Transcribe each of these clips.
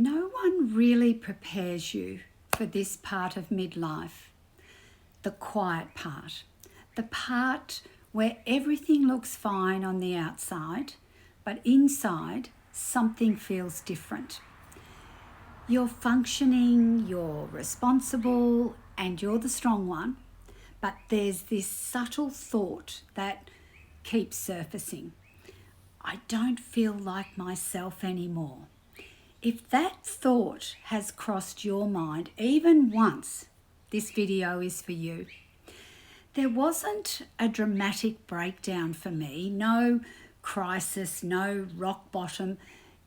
No one really prepares you for this part of midlife, the quiet part, the part where everything looks fine on the outside, but inside something feels different. You're functioning, you're responsible, and you're the strong one, but there's this subtle thought that keeps surfacing. I don't feel like myself anymore. If that thought has crossed your mind even once, this video is for you. There wasn't a dramatic breakdown for me, no crisis, no rock bottom.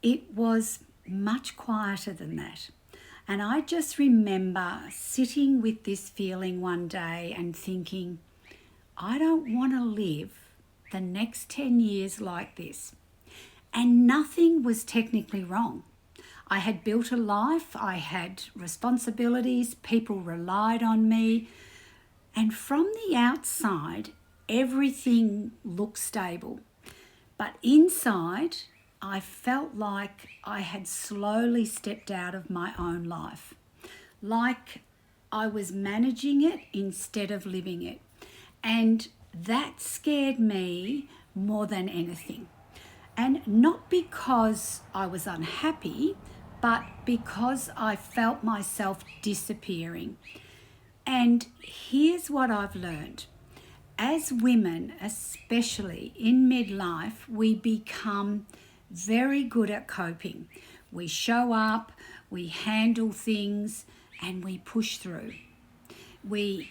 It was much quieter than that. And I just remember sitting with this feeling one day and thinking, I don't want to live the next 10 years like this. And nothing was technically wrong. I had built a life, I had responsibilities, people relied on me, and from the outside, everything looked stable. But inside, I felt like I had slowly stepped out of my own life, like I was managing it instead of living it. And that scared me more than anything. And not because I was unhappy, but because I felt myself disappearing. And here's what I've learned. As women, especially in midlife, we become very good at coping. We show up, we handle things, and we push through. We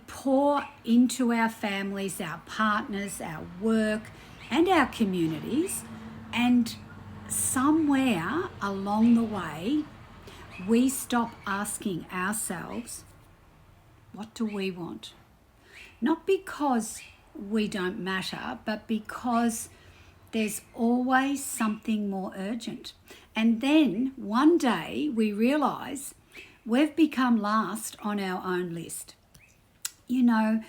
pour into our families, our partners, our work, and our communities, and somewhere along the way, we stop asking ourselves, what do we want? Not because we don't matter, but because there's always something more urgent. And then one day we realise we've become last on our own list. You know,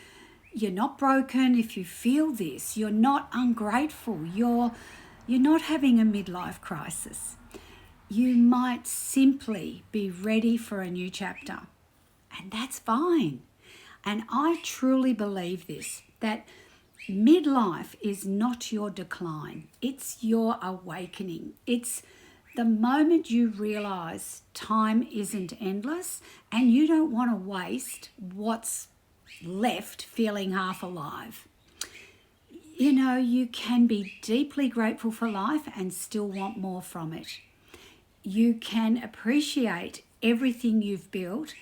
you're not broken if you feel this. You're not ungrateful. You're not having a midlife crisis. You might simply be ready for a new chapter. And that's fine. And I truly believe this, that midlife is not your decline. It's your awakening. It's the moment you realise time isn't endless and you don't want to waste what's left feeling half alive. You know, you can be deeply grateful for life and still want more from it. You can appreciate everything you've built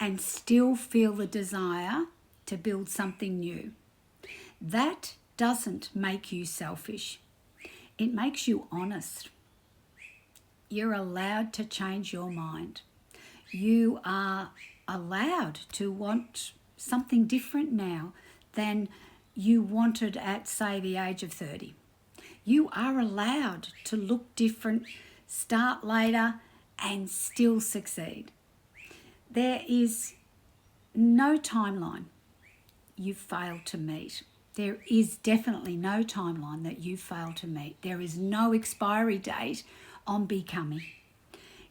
and still feel the desire to build something new. That doesn't make you selfish. It makes you honest. You're allowed to change your mind. You are allowed to want something different now than you wanted at, say, the age of 30. You are allowed to look different, start later, and still succeed. There is no timeline you've failed to meet. There is definitely no timeline that you failed to meet. There is no expiry date on becoming.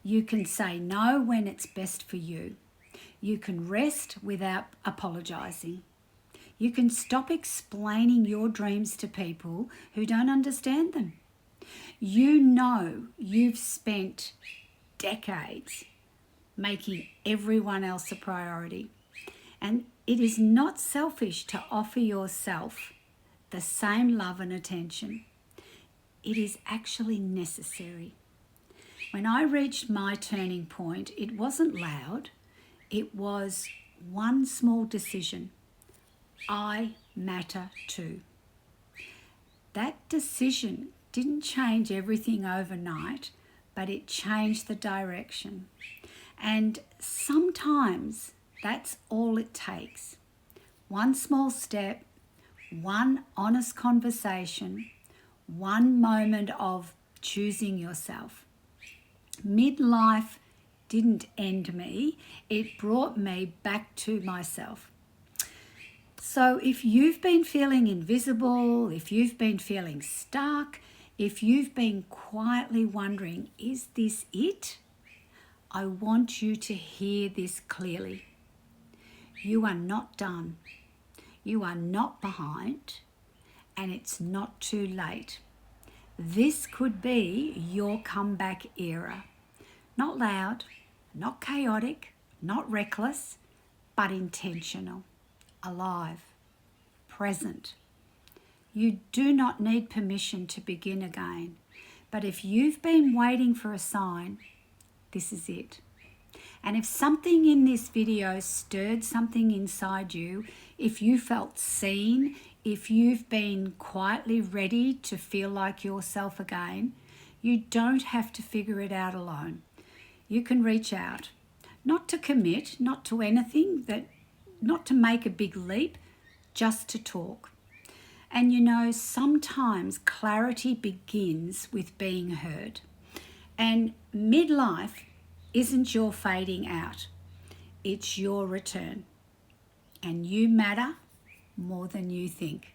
You can say no when it's best for you. You can rest without apologising. You can stop explaining your dreams to people who don't understand them. You know you've spent decades making everyone else a priority. And it is not selfish to offer yourself the same love and attention. It is actually necessary. When I reached my turning point, it wasn't loud. It was one small decision. I matter too. That decision didn't change everything overnight, but it changed the direction. And sometimes that's all it takes. One small step, one honest conversation, one moment of choosing yourself. Midlife didn't end me, it brought me back to myself. So if you've been feeling invisible, if you've been feeling stuck, if you've been quietly wondering, is this it? I want you to hear this clearly. You are not done. You are not behind, and it's not too late. This could be your comeback era. Not loud, not chaotic, not reckless, but intentional, alive, present. You do not need permission to begin again. But if you've been waiting for a sign, this is it. And if something in this video stirred something inside you, if you felt seen, if you've been quietly ready to feel like yourself again, you don't have to figure it out alone. You can reach out, not to commit, not to anything, not to make a big leap, just to talk. And you know, sometimes clarity begins with being heard. And midlife isn't your fading out, it's your return. And you matter more than you think.